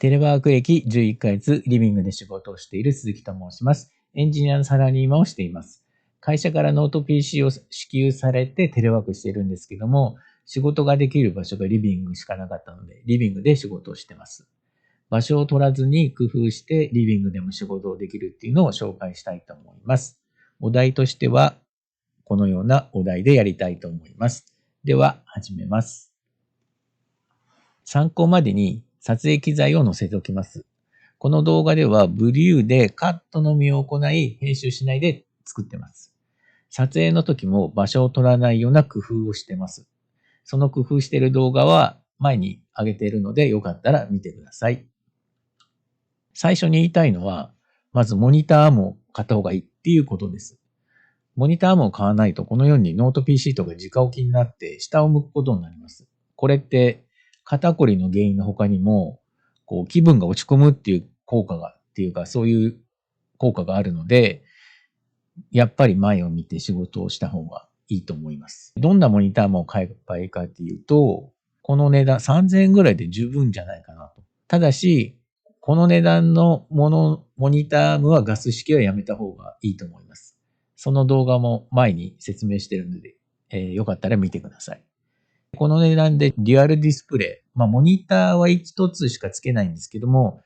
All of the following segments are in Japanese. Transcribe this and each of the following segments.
テレワーク歴11ヶ月、リビングで仕事をしている鈴木と申します。エンジニアのサラリーマンをしています。会社からノート PC を支給されてテレワークしているんですけども、仕事ができる場所がリビングしかなかったので、リビングで仕事をしています。場所を取らずに工夫してリビングでも仕事をできるっていうのを紹介したいと思います。お題としては、このようなお題でやりたいと思います。では、始めます。参考までに撮影機材を載せておきます。この動画ではブリューでカットのみを行い、編集しないで作ってます。撮影の時も場所を取らないような工夫をしてます。その工夫している動画は前に上げているので、よかったら見てください。最初に言いたいのは、まずモニターも買った方がいいっていうことです。モニターも買わないと、このようにノート PC とか直置きになって下を向くことになります。これって肩こりの原因の他にも、気分が落ち込むっていう効果が、そういう効果があるので、やっぱり前を見て仕事をした方がいいと思います。どんなモニターも買えばいいかっていうと、この値段3000円ぐらいで十分じゃないかなと。ただし、この値段のモニターはガス式はやめた方がいいと思います。その動画も前に説明しているので、よかったら見てください。この値段でデュアルディスプレイ。モニターは一つしかつけないんですけども、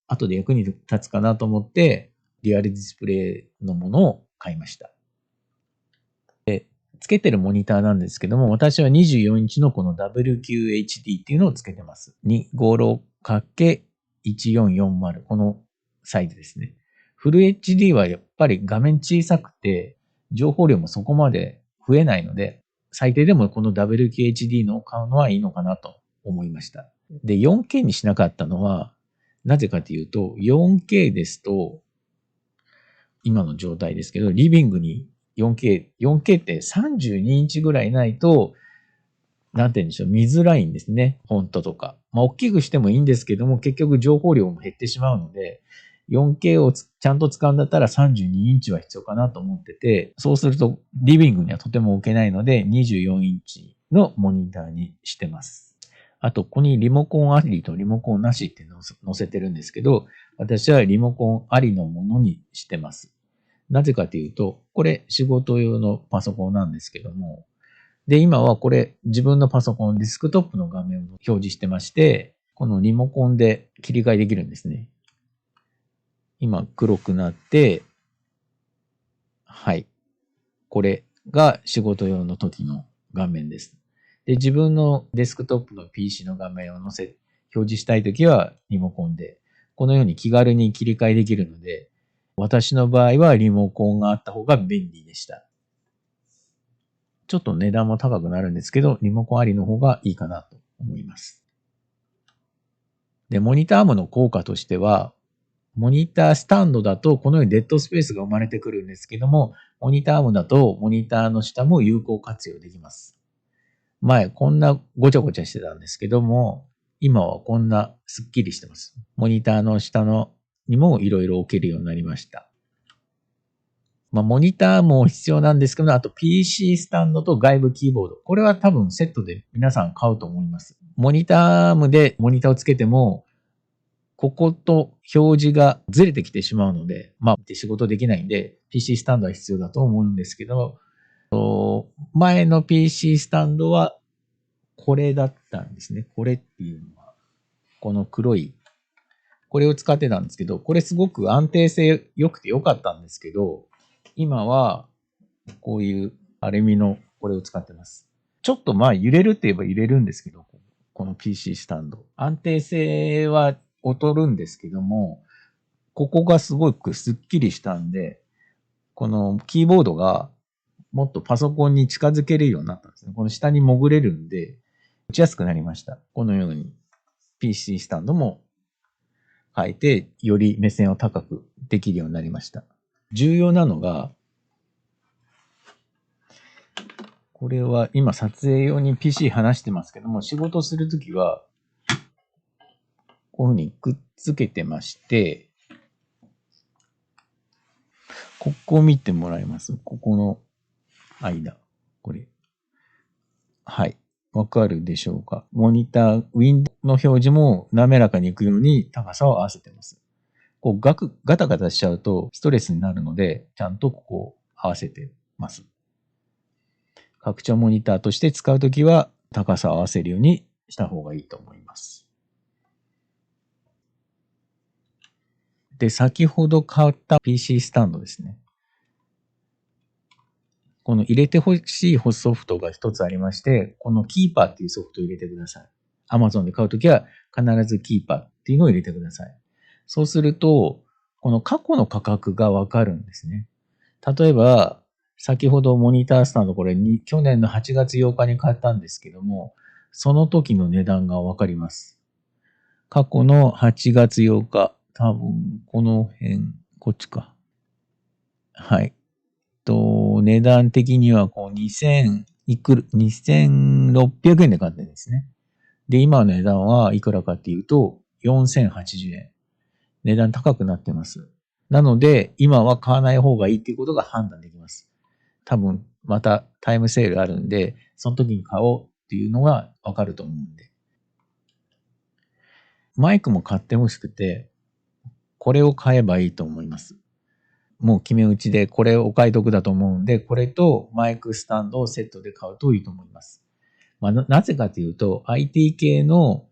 後で役に立つかなと思って、デュアルディスプレイのものを買いました。つけてるモニターなんですけども、私は24インチのこの WQHD っていうのをつけてます。256×1440、このサイズですね。フル HD はやっぱり画面小さくて、情報量もそこまで増えないので、最低でもこの WQHD のを買うのはいいのかなと思いました。で、4K にしなかったのは、なぜかというと、4K ですと、今の状態ですけど、リビングに 4K って32インチぐらいないと、なんて言うんでしょう、見づらいんですね。フォントとか。大きくしてもいいんですけども、結局情報量も減ってしまうので、4K をちゃんと使うんだったら32インチは必要かなと思ってて、そうするとリビングにはとても置けないので、24インチのモニターにしてます。あと、ここにリモコンありとリモコンなしっていうのを載せてるんですけど、私はリモコンありのものにしてます。なぜかというと、これ仕事用のパソコンなんですけども、で、今はこれ自分のパソコン、ディスクトップの画面を表示してまして、このリモコンで切り替えできるんですね。今黒くなって、はい。これが仕事用の時の画面です。で、自分のデスクトップの PC の画面を表示したいときはリモコンで、このように気軽に切り替えできるので、私の場合はリモコンがあった方が便利でした。ちょっと値段も高くなるんですけど、リモコンありの方がいいかなと思います。で、モニターアームの効果としては、モニタースタンドだとこのようにデッドスペースが生まれてくるんですけども、モニターアームだとモニターの下も有効活用できます。前こんなごちゃごちゃしてたんですけども、今はこんなスッキリしてます。モニターの下にもいろいろ置けるようになりました。モニターも必要なんですけど、あと PC スタンドと外部キーボード。これは多分セットで皆さん買うと思います。モニターアームでモニターをつけても、ここと表示がずれてきてしまうので、仕事できないんで、PC スタンドは必要だと思うんですけど、前の PC スタンドはこれだったんですね。これっていうのは、この黒い、これを使ってたんですけど、これすごく安定性良くて良かったんですけど、今はこういうアルミのこれを使ってます。ちょっと揺れるって言えば揺れるんですけど、この PC スタンド。安定性は劣るんですけども、ここがすごくスッキリしたんで、このキーボードがもっとパソコンに近づけるようになったんですね。この下に潜れるんで、打ちやすくなりました。このように PC スタンドも変えて、より目線を高くできるようになりました。重要なのが、これは今撮影用に PC 離してますけども、仕事するときは、こういうふうにくっつけてまして、ここを見てもらいます。ここの間。これ。はい。わかるでしょうか。モニター、ウィンドウの表示も滑らかにいくように高さを合わせてます。こうガタガタしちゃうとストレスになるので、ちゃんとここを合わせてます。拡張モニターとして使うときは高さを合わせるようにした方がいいと思います。で、先ほど買った PC スタンドですね。この入れてほしいソフトが一つありまして、このキーパーっていうソフトを入れてください。Amazon で買うときは必ずキーパーっていうのを入れてください。そうすると、この過去の価格がわかるんですね。例えば、先ほどモニタースタンドこれに去年の8月8日に買ったんですけども、その時の値段がわかります。過去の8月8日、多分この辺、こっちか。はい。値段的にはこう2600円で買ってるんですね。で、今の値段はいくらかっていうと、4080円。値段高くなってます。なので、今は買わない方がいいっていうことが判断できます。多分、またタイムセールあるんで、その時に買おうっていうのがわかると思うんで。マイクも買ってほしくて、これを買えばいいと思います。もう決め打ちでこれをお買い得だと思うんで、これとマイクスタンドをセットで買うといいと思います。なぜかというと、IT 系の、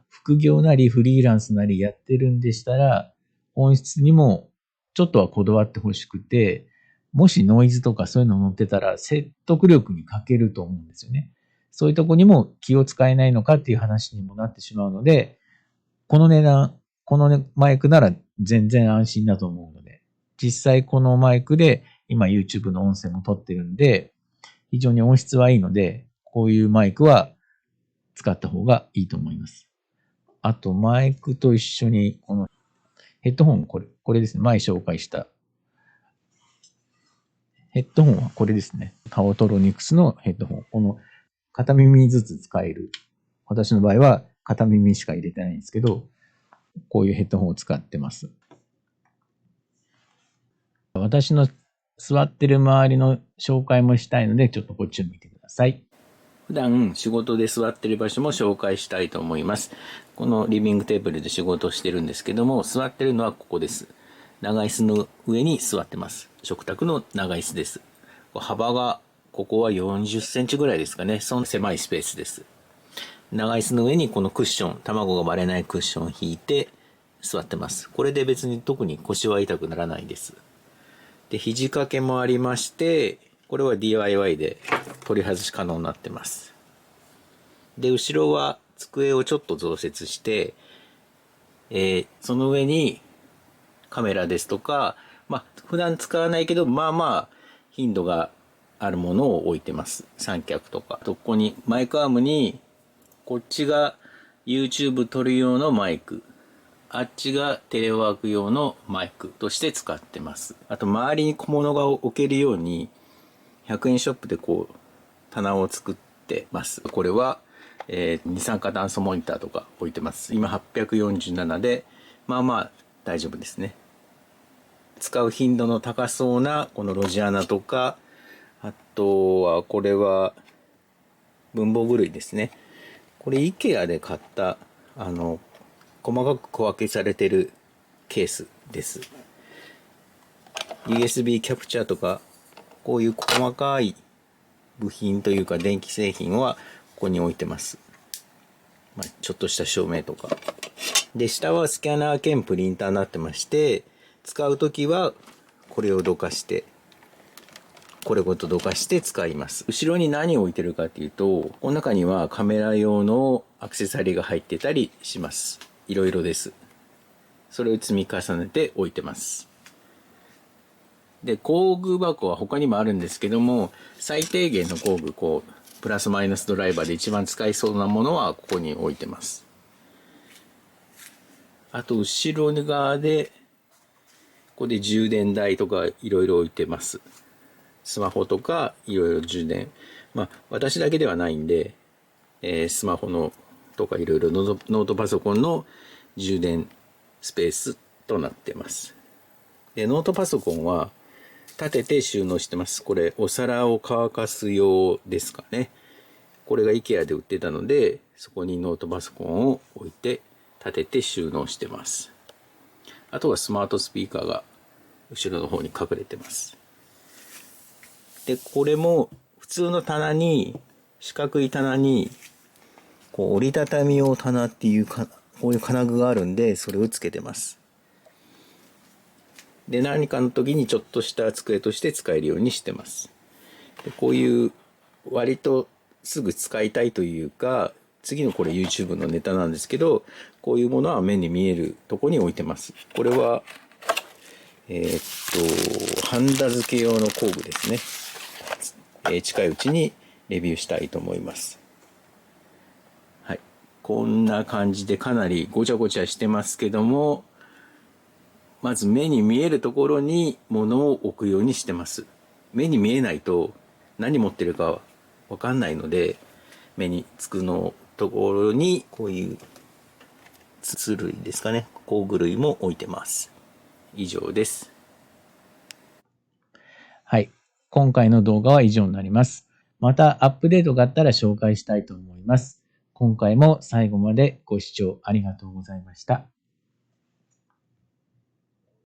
副業なりフリーランスなりやってるんでしたら、音質にもちょっとはこだわってほしくて、もしノイズとかそういうの乗ってたら説得力に欠けると思うんですよね。そういうとこにも気を使えないのかっていう話にもなってしまうので、この値段、このマイクなら全然安心だと思うので、実際このマイクで今 YouTube の音声も撮ってるんで、非常に音質はいいので、こういうマイクは使った方がいいと思います。あと、マイクと一緒に、このヘッドホン、これですね。前紹介した。ヘッドホンはこれですね。カオトロニクスのヘッドホン。この片耳ずつ使える。私の場合は片耳しか入れてないんですけど、こういうヘッドホンを使ってます。私の座ってる周りの紹介もしたいので、ちょっとこっちを見てください。普段仕事で座ってる場所も紹介したいと思います。このリビングテーブルで仕事をしてるんですけども、座ってるのはここです。長椅子の上に座ってます。食卓の長椅子です。幅が、ここは40センチぐらいですかね。その狭いスペースです。長椅子の上にこのクッション、卵が割れないクッションを引いて座ってます。これで別に特に腰は痛くならないです。で、肘掛けもありまして、これは DIY で取り外し可能になってます。で、後ろは机をちょっと増設して、その上にカメラですとか、普段使わないけど、頻度があるものを置いてます。三脚とか。ここにマイクアームに、こっちが YouTube 撮る用のマイク。あっちがテレワーク用のマイクとして使ってます。あと周りに小物が置けるように100円ショップでこう棚を作ってます。これは、二酸化炭素モニターとか置いてます。今847で大丈夫ですね。使う頻度の高そうなこのロジアナとか、あとはこれは文房具類ですね。これ IKEA で買った細かく小分けされてるケースです。USB キャプチャーとかこういう細かい部品というか電気製品はここに置いてます。ちょっとした照明とか。で、下はスキャナー兼プリンターになってまして、使うときはこれをどかして、これごとどかして使います。後ろに何を置いてるかっていうと、この中にはカメラ用のアクセサリーが入ってたりします。いろいろです。それを積み重ねて置いてます。で、工具箱は他にもあるんですけども、最低限の工具、プラスマイナスドライバーで一番使いそうなものはここに置いてます。あと、後ろ側で、ここで充電台とかいろいろ置いてます。スマホとかいろいろ充電。私だけではないんで、スマホのとかいろいろノートパソコンの充電スペースとなってます。で、ノートパソコンは立てて収納してます。これ、お皿を乾かす用ですかね。これが IKEA で売ってたので、そこにノートパソコンを置いて立てて収納してます。あとはスマートスピーカーが後ろの方に隠れてます。で、これも普通の棚に、四角い棚に、こう折りたたみ用棚っていうか、こういう金具があるんで、それをつけてます。で、何かの時にちょっとした机として使えるようにしてます。で、こういう割とすぐ使いたいというか、次のこれ YouTube のネタなんですけど、こういうものは目に見えるとこに置いてます。これは、ハンダ付け用の工具ですね。近いうちにレビューしたいと思います。はい。こんな感じでかなりごちゃごちゃしてますけども、まず目に見えるところに物を置くようにしてます。目に見えないと何持ってるかわかんないので、目につくのところにこういう筒類ですかね、工具類も置いてます。以上です。はい。今回の動画は以上になります。またアップデートがあったら紹介したいと思います。今回も最後までご視聴ありがとうございました。